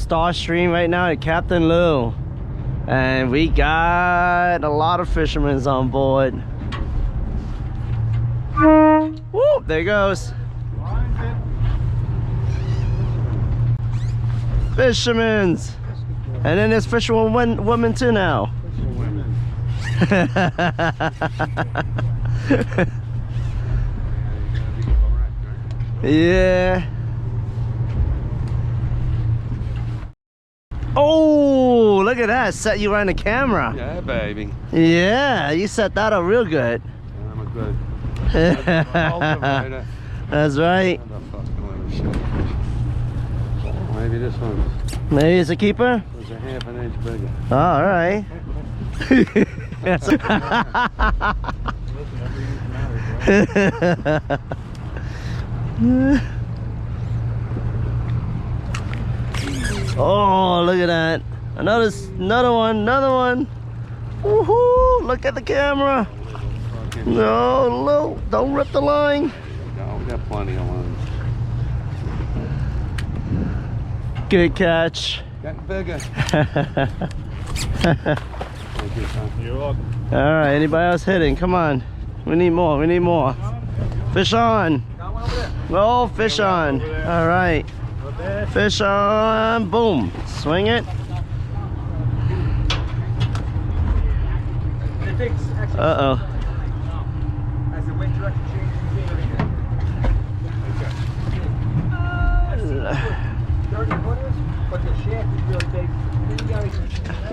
Star Stream right now at Captain Lou, and we got a lot of fishermen on board. Whoop, there he goes. Fishermen's, and then there's fishermen women too now. Yeah. Oh, look at that. Set you on the camera. Yeah, baby. Yeah, you set that up real good. Yeah, I'm a good. That's right. Maybe this one. Maybe it's a keeper? It's a ½ an inch bigger. Oh, all right. Oh, look at that. Another one. Woohoo! Look at the camera. No, don't rip the line. No, we got plenty of lines. Good catch. Getting bigger. Thank you, son. You're welcome. All right, anybody else hitting? Come on. We need more. Fish on. Oh, fish on. All right. Fish on. Boom. Swing it. Uh-oh. As the wind direction changes,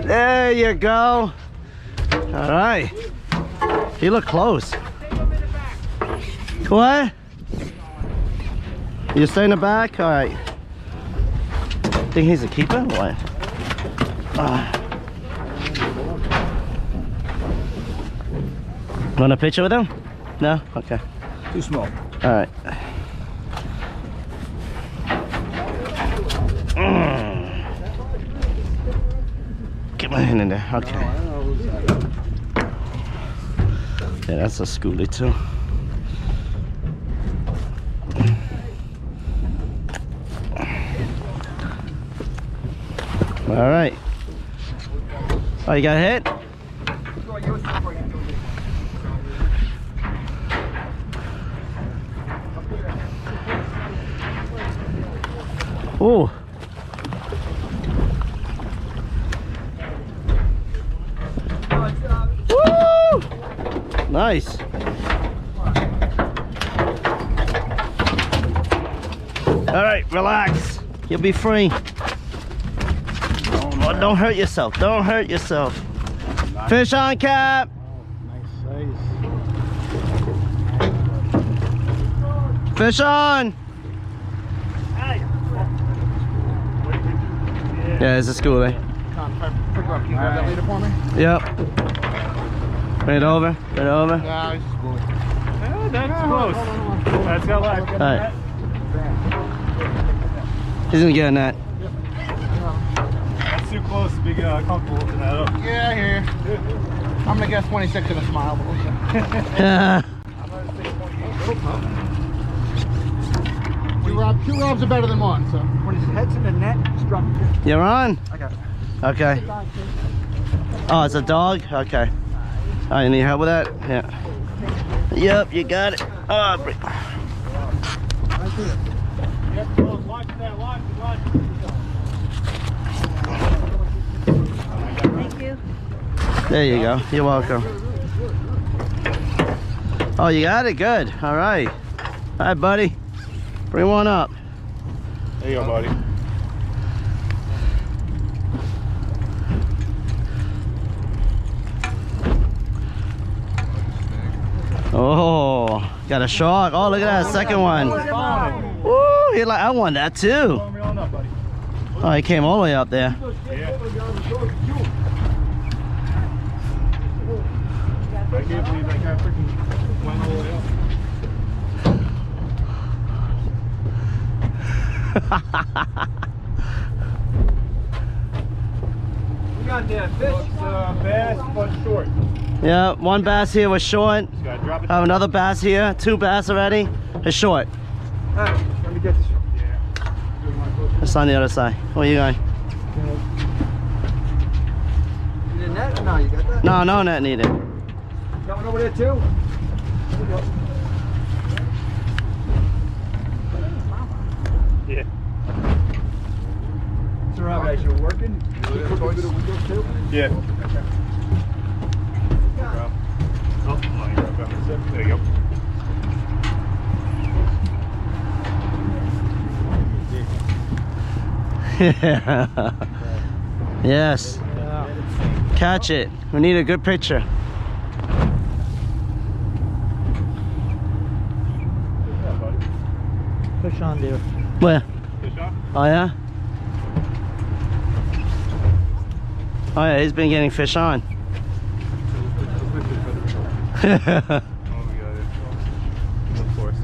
there you go. All right. You look close. What? You stay in the back? All right. Think he's a keeper? What? Want a picture with him? No? Okay. too small. All right. Get my hand in there. Okay. Yeah, that's a schoolie too. All right. Oh, you got hit? Ooh. Woo! Nice. All right, relax. You'll be free. Oh, don't hurt yourself. Don't hurt yourself. Nice. Fish on, Cap. Nice size. Fish on. Yeah, it's a schoolie. Can you grab that leader for me? Yep. Right over. Right over. Yeah, it's a schoolie. Yeah, that's close. That's got live. All right. He's gonna get in that. That's too close to be comfortable lifting that up. Yeah, I hear you. I'm gonna guess 26 and a smile, but we'll see. Two robs are better than one, so. When his head's in the net, just drop it. You're on? I got it. Okay. Oh, it's a dog? Okay. Oh, you need help with that? Yeah. Yep, you got it. Oh, break. Thank you. There you go. You're welcome. Oh, you got it? Good. All right. All right, buddy. Bring one up. There you go, buddy. Oh, got a shark. Oh, look at that second one. Woo, he like, I want that too. Oh, he came all the way up there. I can't believe that guy freaking went all the way up. We got that fish. Bass, but short. Yeah, one bass here was short. Just gotta drop it. I have another bass here. Two bass already. It's short. Let me get this. Yeah. It's on the other side. Where are you going? no, you got that? No, no net needed. Got one over there too? Yeah. So Rob, as you're working, Yeah. Oh, there you go. Yes. Catch it. We need a good picture. Fish on there. Where? Fish on? Oh yeah? Oh yeah, he's been getting fish on. Oh, we got it. Of course.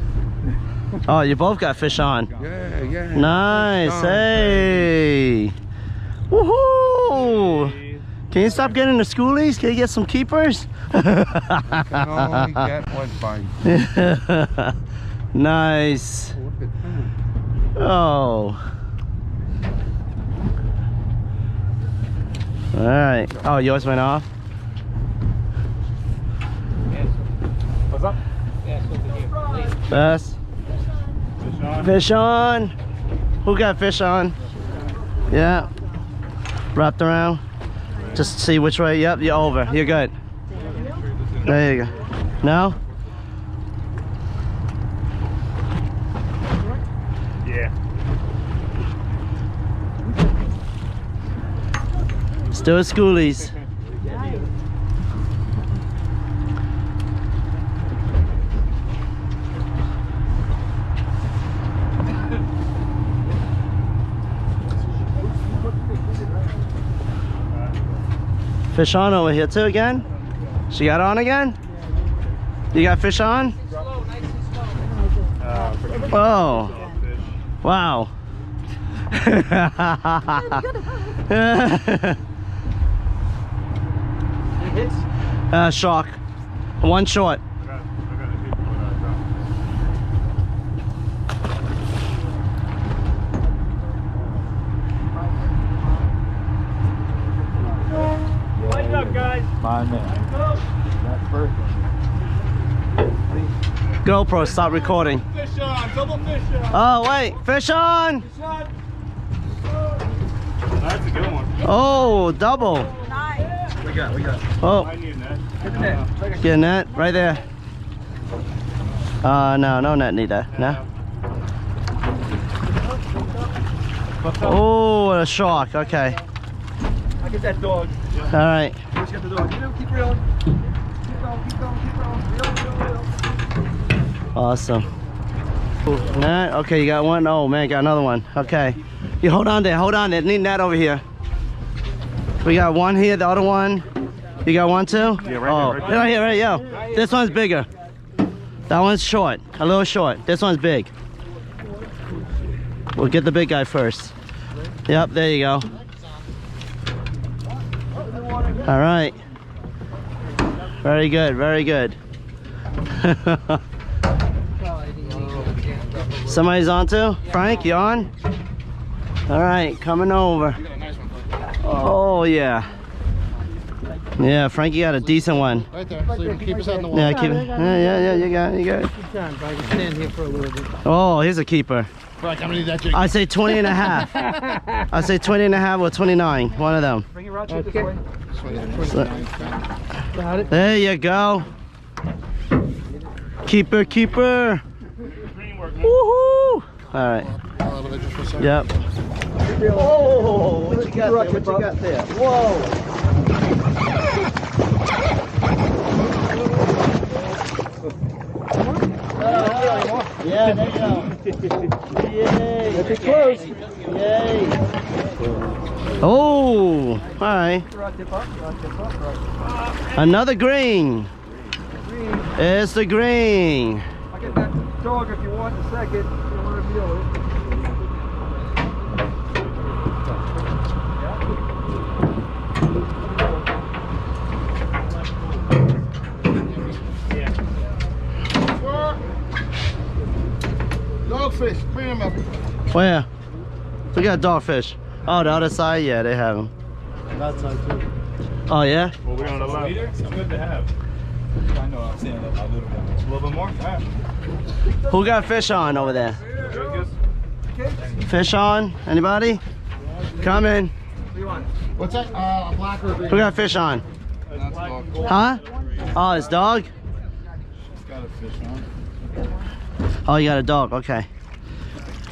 Oh, you both got fish on. Yeah. Nice. Hey. Woohoo! Can you stop getting the schoolies? Can you get some keepers? I can only get one bite. Nice. Look at that. Oh. All right. Oh, yours went off? What's up? Best. Fish on. Fish on. Who got fish on? Yeah. Wrapped around. Just see which way. Yep, you're over. You're good. There you go. No? Yeah. Still schoolies. Fish on over here too again? She got on again? You got fish on? Oh. Wow. Shark. One short. Lighten up, guys. My man. That's perfect. GoPro, stop recording. Fish on. Double fish on. Oh wait, fish on! Fish on. That's a good one. Oh, double. We got. Oh, I need that. Hit the net. get a net right there. No, no net neither. No. Oh, a shark. Okay. I get that dog. All right. Let's get the dog. You know, keep reeling. Keep going, keep going, keep going. Reel. Awesome. Net. Okay, you got one. Oh man, got another one. Okay. You hold on there. Hold on there. Need net over here. We got one here. The other one. You got one too? Yeah, right there, Right here, right yo. This one's bigger. That one's short. A little short. This one's big. We'll get the big guy first. Yep, there you go. All right. Very good, very good. Somebody's on too? Frank, you on? All right, coming over. Oh yeah. Yeah, Frankie got a decent one. Right there. So you can keep us out in the water. Yeah, keep it. Yeah, you got it, you got it. If I can stand here for a little bit. Oh, here's a keeper. Frank, I'm gonna need that jig. I say 20 and a half. I say 20 and a half or 29. One of them. Bring your rod this way. Got it. There you go. Keeper, keeper. Woohoo! All right. Yep. Oh, what you got there? What you got there? Whoa. Yeah, there you go. Yay. That's it close. Yay. Oh, all right. Another green. It's the green. I'll get that dog if you want in a second. You don't want to reel it. Dogfish, bring him up. Where? We got dogfish. Oh, the other side? Yeah, they have them. That side too. Oh yeah? Well, we're on the left. It's good to have. I know, I'm saying a little bit more. A little bit more? Alright. Who got fish on over there? Fish on? Anybody? Come in. What's that? A black or a green? Who got fish on? Huh? Oh, his dog? Got a fish on. Oh, you got a dog. Okay.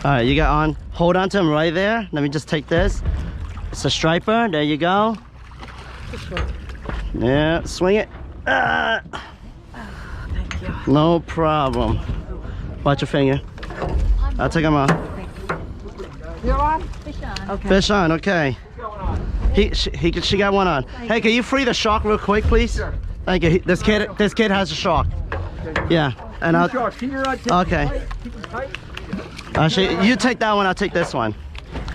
All right, you got on. Hold on to him right there. Let me just take this. It's a striper. There you go. Yeah, swing it. Thank you. No problem. Watch your finger. I'll take him off. You're on? Fish on. Okay. Fish on, okay. She got one on. Hey, can you free the shark real quick, please? Thank you. This kid has a shark. Yeah, and I'll. Okay. Actually, you take that one. I'll take this one.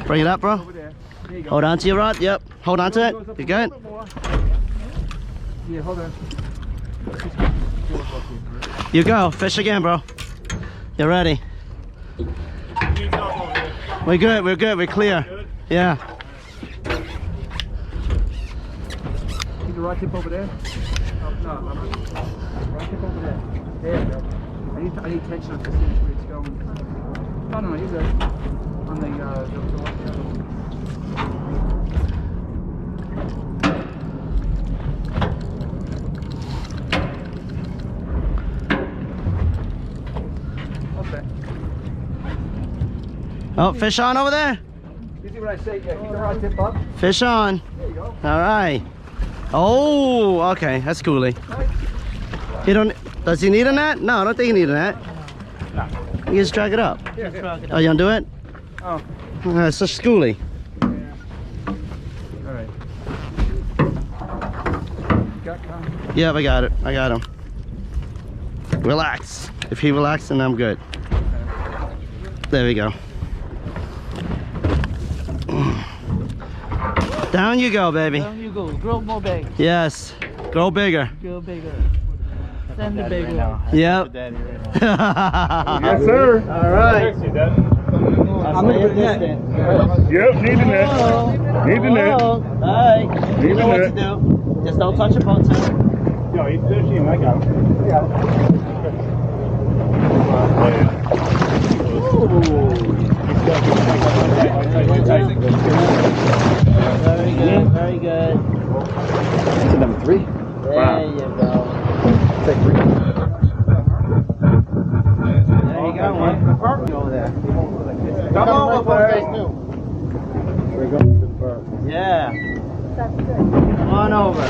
Bring it up, bro. Hold on to your rod. Yep. Hold on to it. You good? Yeah, hold on. You go. Fish again, bro. You're ready. We're good. We're good. We're clear. Yeah. Keep the rod tip over there. Oh, no, rod tip over there. There you go. I need tension on this thing where it's going. Oh no, you're good. On the okay. Oh, fish on over there. You see what I say? Yeah, keep the rod tip up. Fish on. There you go. All right. Oh, okay. That's coolie. He don't. Does he need a net? No, I don't think he needs a net. No. You just drag it up. Yeah, yeah. Oh, you want to do it? Oh. It's a schoolie. All right. Got Con? Yep, I got it. I got him. Relax. If he relaxes, then I'm good. There we go. Down you go, baby. Down you go. Grow more big. Yes. Grow bigger. Grow bigger. Send the big one. Yep. Yes, sir. All right. I'm gonna put it in. Yep, need the net. Need the net. All right. You know what to do. Just don't touch your boat too. Yo, he's fishing. I got him. Very good. Very good. That's a number 3. There you go. Take 3. There you go. One. Go over there. Come over, boys. We're going to the bird. Yeah. Come on over.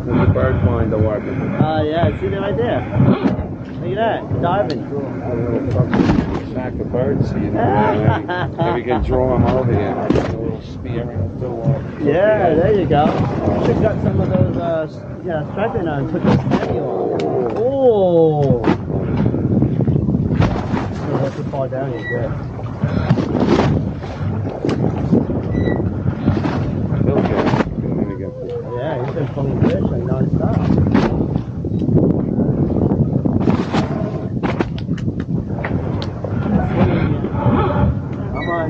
There's a bird flying the water. Yeah, see that right there. Look at that, diving. A little fucking sack of birds, so you know. Maybe you can draw them over here. A little spear and a little Yeah, there you go. Should have got some of those, striping on. Put this heavy on. Oh. So once you fall down, you're good. Yeah, he's been pulling fish like non-stop. Come on.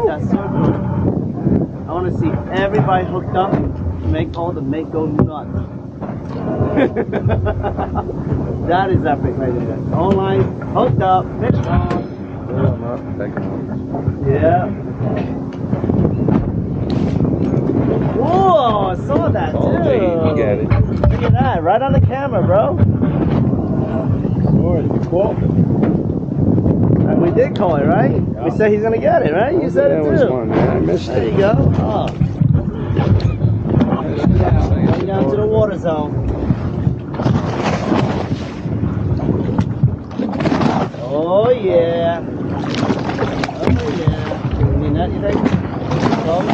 That's so good. I want to see everybody hooked up and make all the mate go nuts. That is epic right there. Online, hooked up, fish on. Yeah. Whoa, I saw that too. Oh, you get it. Look at that, right on the camera, bro. We did call it, right? Yeah. We said he's gonna get it, right? You said it too. Was one, man. I missed there it. You go. Oh. Going down to the water zone. Oh yeah. Oh yeah. You need that, you think? Close?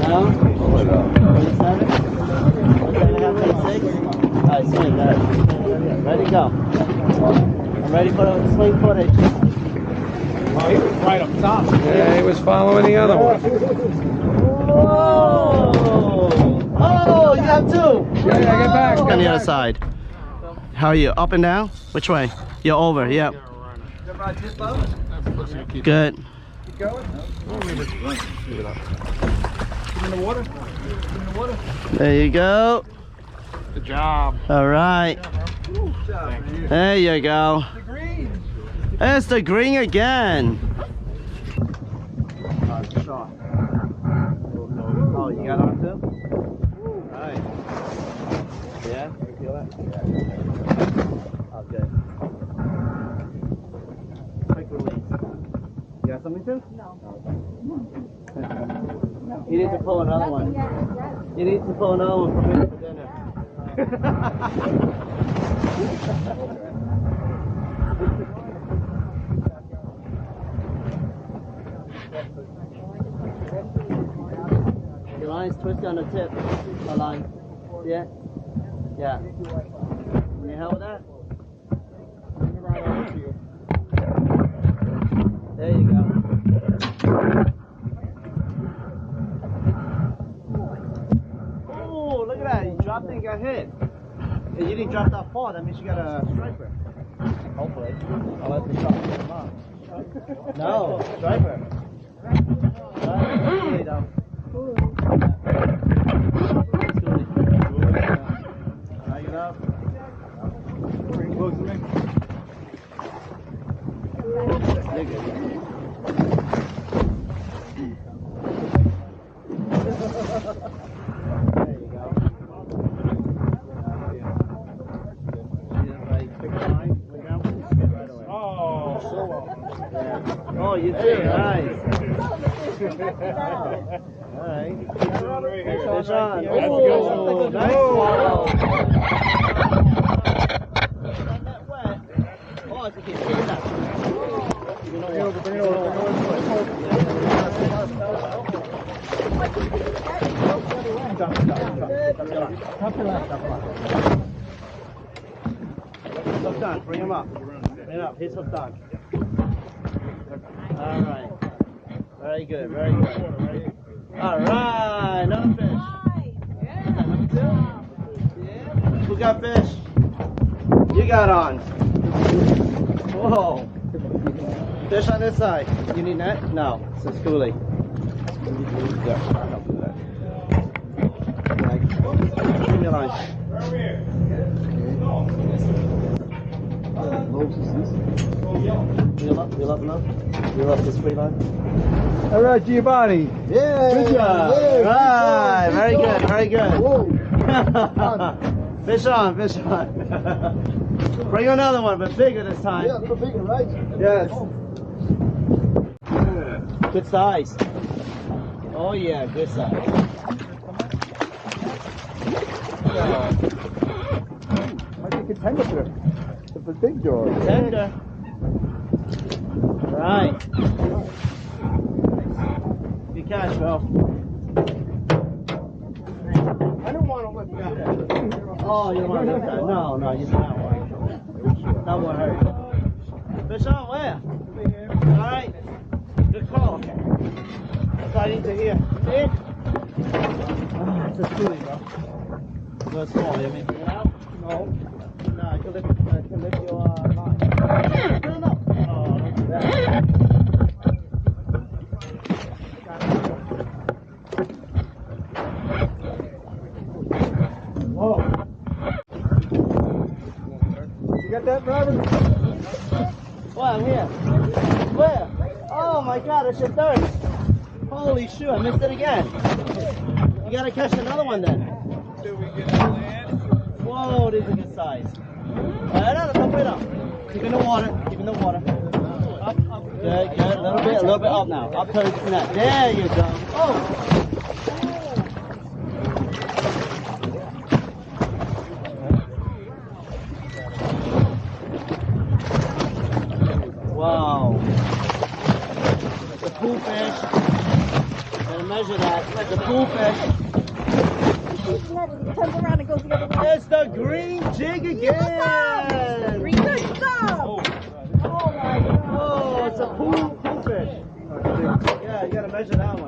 No? 27? 26? Alright, swing that. Ready to go. I'm ready for the swing footage. Oh, he was right up top. Yeah, he was following the other one. Whoa! Oh, you have two! Yeah, get back. On the other side. How are you? Up and down? Which way? You're over, yep. Good. going. Leave it up. Put in the water. Put in the water. There you go. Good job. All right. There you go. The green. It's the green again. Oh, you got on too? Alright. Yeah? You feel that? Okay. Quick release. You got something too? No. You need to pull another one. You need to pull another one for me for dinner. Your line's twisted on the tip. A line. Yeah? Yeah. Can you help with that? There you go. Oh, look at that. You dropped it and got hit. And you didn't drop that far. That means you got a striper. Hopefully. Unless the shot him up. No, striper. Really though. Hang it up. Bring close to me. There you go. Oh, you did, nice. Alright. Fish on. Oh, nice one. Oh, I think it's good. Bring it over, bring it over. Hooked on, bring him up. Bring him up, he's hooked on. Alright. Very good, very good. Alright, another fish. Number two? Yeah. Who got fish? You got on. Whoa. Fish on this side. You need net? No, it's a schoolie. Yeah, I'll do that. Bring your line. Reel up enough. Reel up this free line. All right, Giovanni. Yeah. Good job. Yeah, right. Very good. Very good. Fish on. Fish on. Bring another one, but bigger this time. Yeah, for bigger, right? Yes. Good size. Oh yeah, good size. I think it's tender for it. It's a big jaw. Tender. Right. Good catch, bro. I don't want to lift that. Oh, you don't want to lift that? No, no, you don't want to. That won't hurt. Fish on where? Alright. Good call. That's all I need to hear. See? Oh, it's a schoolie, bro. No, it's small, you mean? No. No, I can lift your line. No, no. Oh, don't do that. Whoa. You got that, Robert? Well, I'm here. Where? Oh my God, it's your third. Holy shoot, I missed it again. You gotta catch another one then. Whoa, these are good size. Don't put it up. Keep in the water. Keep in the water. Up, up. Good, good. A little bit up now. Up to the net. There you go. Oh. Wow. The pool fish. Gotta measure that. The pool fish. Turns around and goes the other way. It's the green jig again. Green, good stuff. Oh my God. Oh, it's a pool fish. Yeah, you gotta measure that one.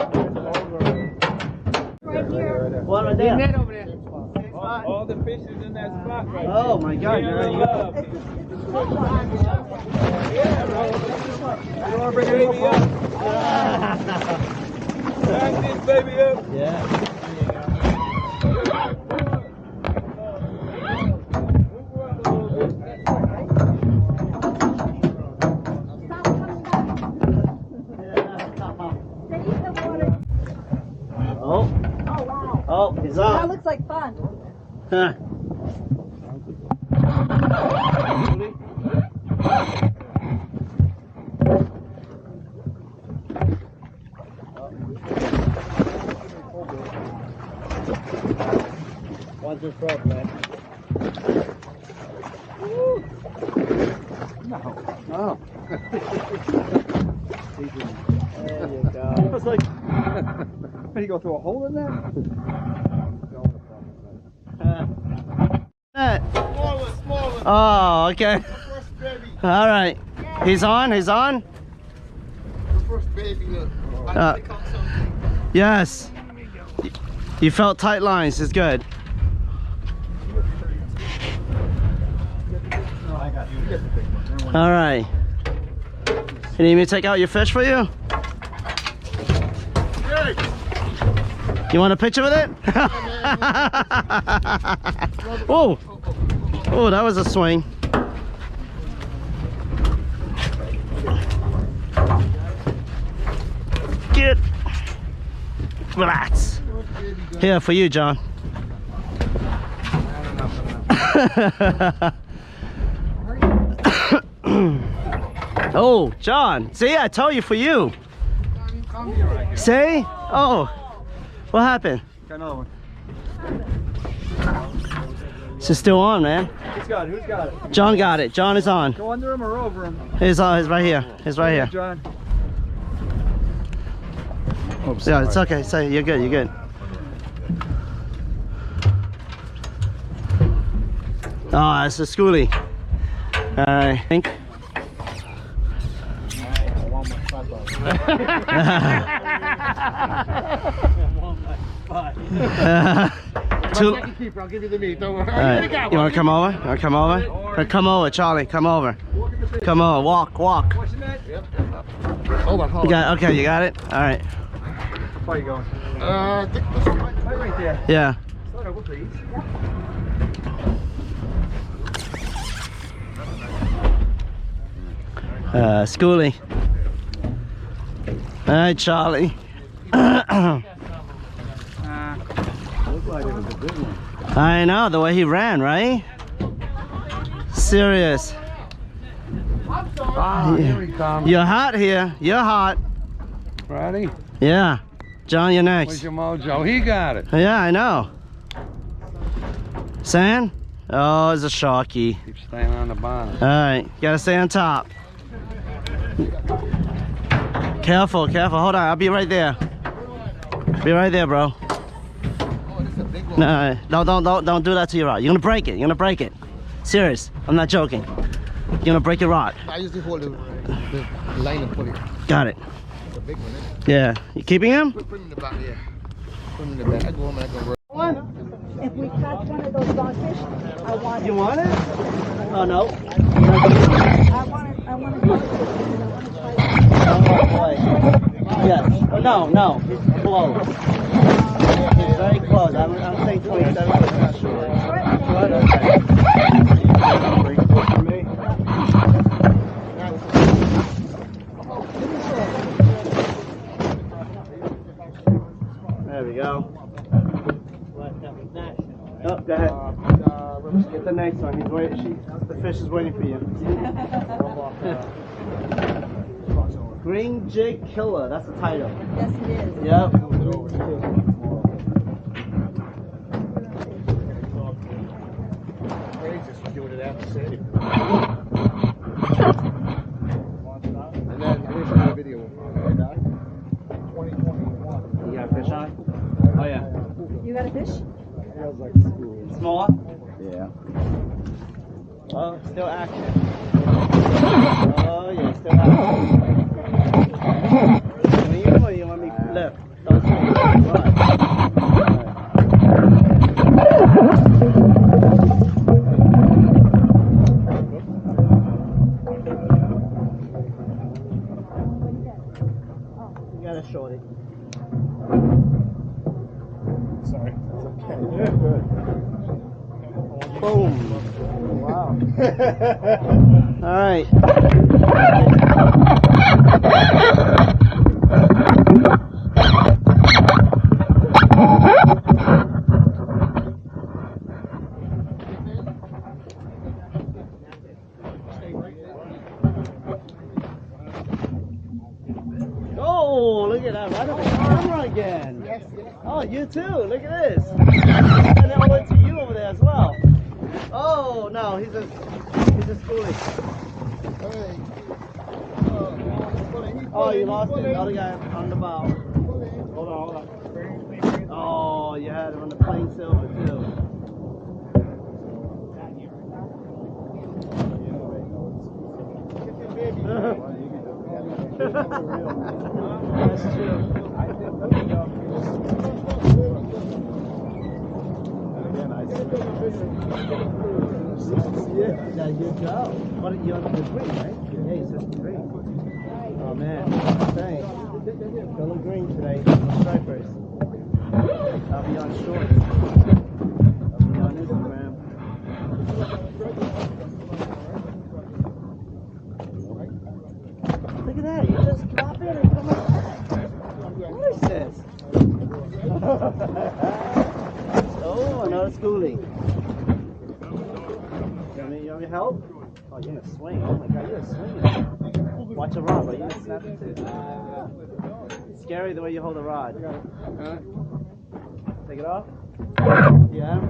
Right here. One right there. Net over there. All the fish is in that spot right Oh my God, you're ready to go. You want to bring it over? Back this baby up. Yeah. Oh. Oh, wow. Oh, he's That on. looks like fun. Huh. What's this rope, man? Oh. There you go. I was like, can you go through a hole in there? Smaller. Oh, okay. First baby. All right. He's on. He's on. First baby. Look. Uh, yes. You felt tight lines. It's good. All right. You need me to take out your fish for you? You want a picture with it? Oh, oh, that was a swing. Get. Relax. Here for you, John. Oh, John. See, I told you for you. See? Oh, what happened? Got another one. It's still on, man. Who's got it? Who's got it? John got it. John is on. Go under him or over him? He's on. He's right here. He's right here. John. Yeah, it's okay. So you're good. You're good. Oh, it's a schoolie. All right. Think. Keeper, I'll give you the meat. Don't worry. All right. You want to come over? You want to come over? Come over, Charlie. Come over. Come over. Walk. Walk. What's the net? Hold on, hold You got. Okay. You got it. All right. How far you going? on. Right there. Yeah. Start over, please. Schoolie. All right, Charlie. I know the way he ran, right? Serious. Ah, here he comes. You're hot here. You're hot. Ready? Yeah. John, you're Where's next. your mojo? He got it. Yeah, I know. Sand? Oh, it's a sharky. Keep staying on the bottom. All right, gotta stay on top. Careful, careful. Hold on, I'll be right there. Be right there, bro. No, don't do that to your rod. You're gonna break it. You're gonna break it. Serious. I'm not joking. You're gonna break your rod. I usually hold the line and pull it. Got it. The big one, Yeah. You keeping him? Put him in the back, yeah. Put him in the back. I go home and I go work. If we catch one of those dogfish, I want You want it? Oh no. I want to. I want to try it. Yes. Oh, no, no. He's close. He's very close. I'm saying 27%. Good, There we go. Oh, go ahead. Get the next one. He's waiting. The fish is waiting for you. Green Jig Killer. That's the title. Yes, it is. Yep. And then here's my video. 2021. You got a fish on? Oh yeah. You got a fish? Feels like school. Small? Yeah. Oh, still action. Oh yeah, still action. You want me to lift? Don't swing. shorty. Sorry. That's okay. Boom. Wow. All right. Oh, look at that, right on the camera again. Yes, yes. Oh, you too, look at this. And all the way to you over there as well. Oh, no, he's a schoolie. Oh, you lost it, the other guy on the bow. Hold on. Oh, you had him on the plain silver too. That's true. Yeah, there you go. What you're on the green, right? Yeah, he's just green. Oh man, thanks. Color green today, stripers. I'll be on shorts. I'll be on Instagram. Look at that, you just drop in and come back. What is this? Oh, another schoolie. You want me to help? Oh, you're gonna swing. Oh my god, you're gonna swing. Watch the rod, but you're gonna snap it too. It's scary the way you hold the rod. Take it off? Yeah.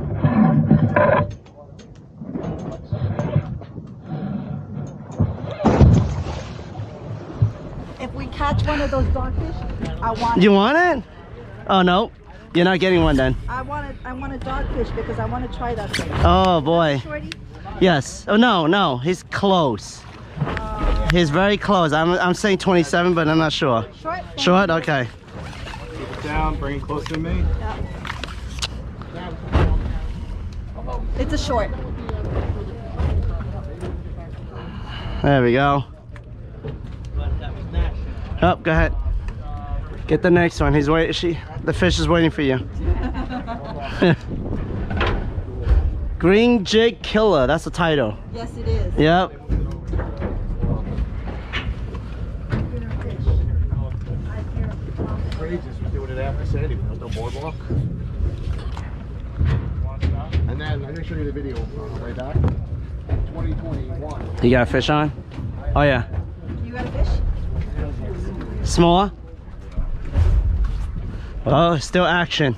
If we catch one of those dogfish, I want it. You want it? Oh no, you're not getting one then. I want a dogfish because I want to try that thing. Oh boy. Shorty? Yes. Oh no, he's close. He's very close. I'm saying 27, but I'm not sure. Short? Short? Okay. Keep it down, bring it close to me. Yeah. It's a short. There we go. Oh, go ahead. Get the next one. He's waiting. The fish is waiting for you. Green Jig Killer. That's the title. Yes, it is. Yep. Just doing it after Sandy, with the boardwalk. And then I'm gonna show you the video way back. 2021. You got a fish on? Oh yeah. You got a fish? Small? Oh, still action.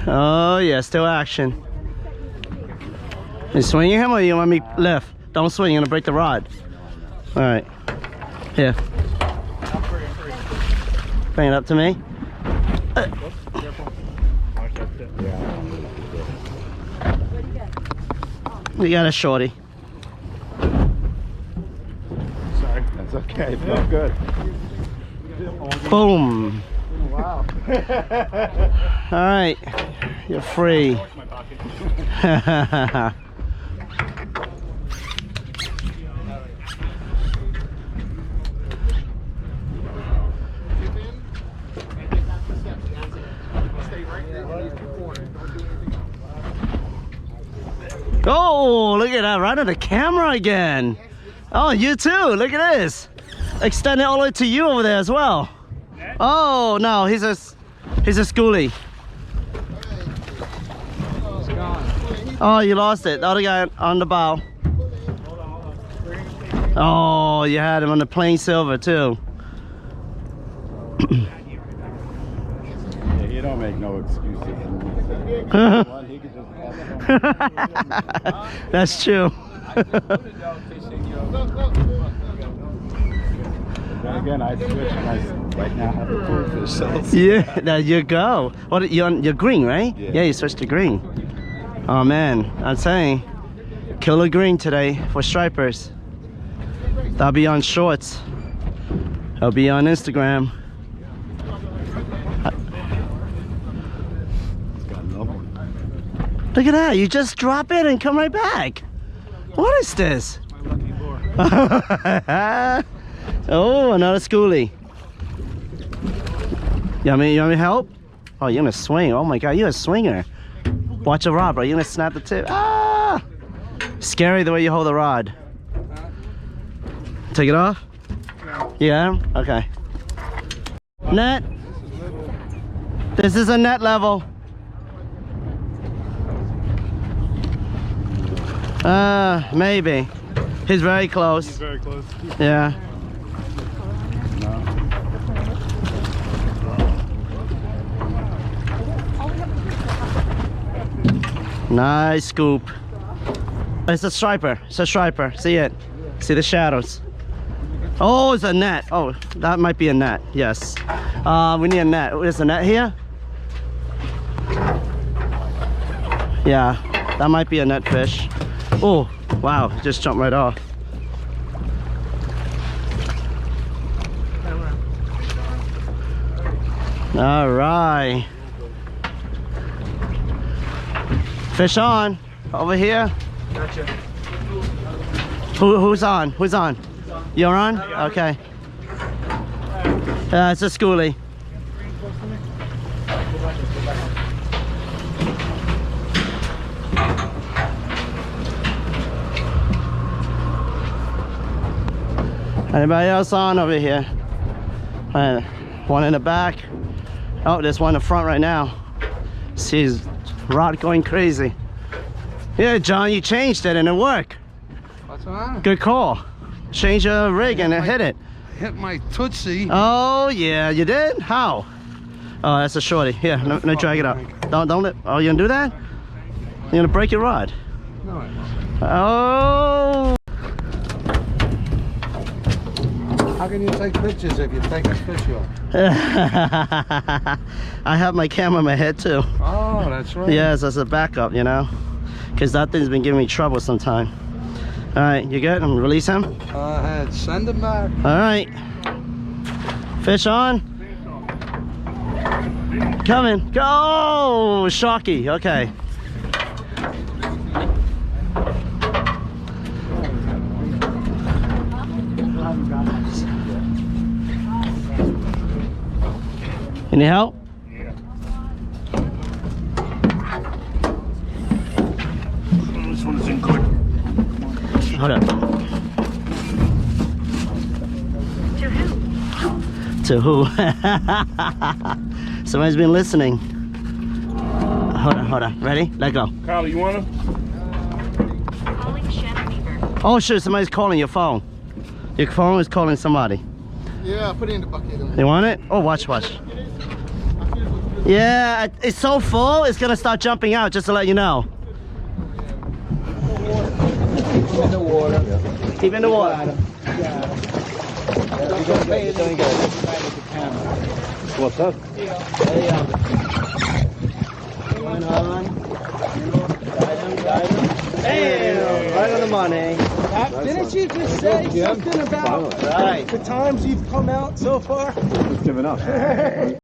Oh yeah, still action. You swinging him or you want me left? Don't swing, you're gonna break the rod. All right. Here. Bring it up to me. We got a shorty. Sorry. That's okay. It felt good. Boom. Wow. All right. You're free. Oh, look at that, right on the camera again. Oh, you too, look at this. Extend it all the way to you over there as well. Oh, no, he's a schoolie. Oh, you lost it, the other guy on the bow. Oh, you had him on the plain silver too. Yeah, you don't make no excuses. That's true. Then again, I switch and I right now have a full fish cells. Yeah, there you go. What you're green, right? Yeah. Yeah, you switched to green. Oh man, I'm saying, killer green today for stripers. That'll be on shorts. It'll be on Instagram. Look at that, you just drop it and come right back. What is this? Oh, another schoolie. You want me to help? Oh, you're gonna swing. Oh my God, you're a swinger. Watch the rod, bro. You're gonna snap the tip. Ah! Scary the way you hold the rod. Take it off? Yeah? Okay. Net. This is a net level. Maybe. He's very close. He's very close. Yeah. Nice scoop. It's a striper. It's a striper. See it? See the shadows? Oh, it's a net. Oh, that might be a net. Yes. We need a net. Is a net here? Yeah, that might be a net fish. Oh, wow. Just jumped right off. All right. Fish on. Over here. Gotcha. Who's on? Who's on? You're on? Okay. It's a schoolie. Anybody else on over here? One in the back. Oh, there's one in the front right now. See his rod going crazy. Yeah, John, you changed it and it worked. What's on? Good call. Change your rig and it hit it. Hit my Tootsie. Oh yeah, you did? How? Oh, that's a shorty. Here, let me drag it up. Don't let. Oh, you gonna do that? You're gonna break your rod. No, I won't. Oh. How can you take pictures if you take a fish off? I have my camera in my head too. Oh, that's right. Yes, as a backup, you know, because that thing's been giving me trouble sometime. All right, you good? I'm gonna release him. Go ahead, send him back. All right. Fish on. Coming. Go! Sharky. Okay. Any help? This one's in good. Hold up. To who? Somebody's been listening. Hold on. Ready? Let go. Kyle, you want him? Calling Shannon Beaver. Oh, shoot. Somebody's calling your phone. Your phone is calling somebody. Yeah, put it in the bucket. You want it? Oh, watch. Yeah, it's so full, it's gonna start jumping out, just to let you know. Keep in the water. Keep in the water. What's up? Going on. Guide him. Bam! Right on the money. Didn't you just say something about Right. the times you've come out so far? Giving up.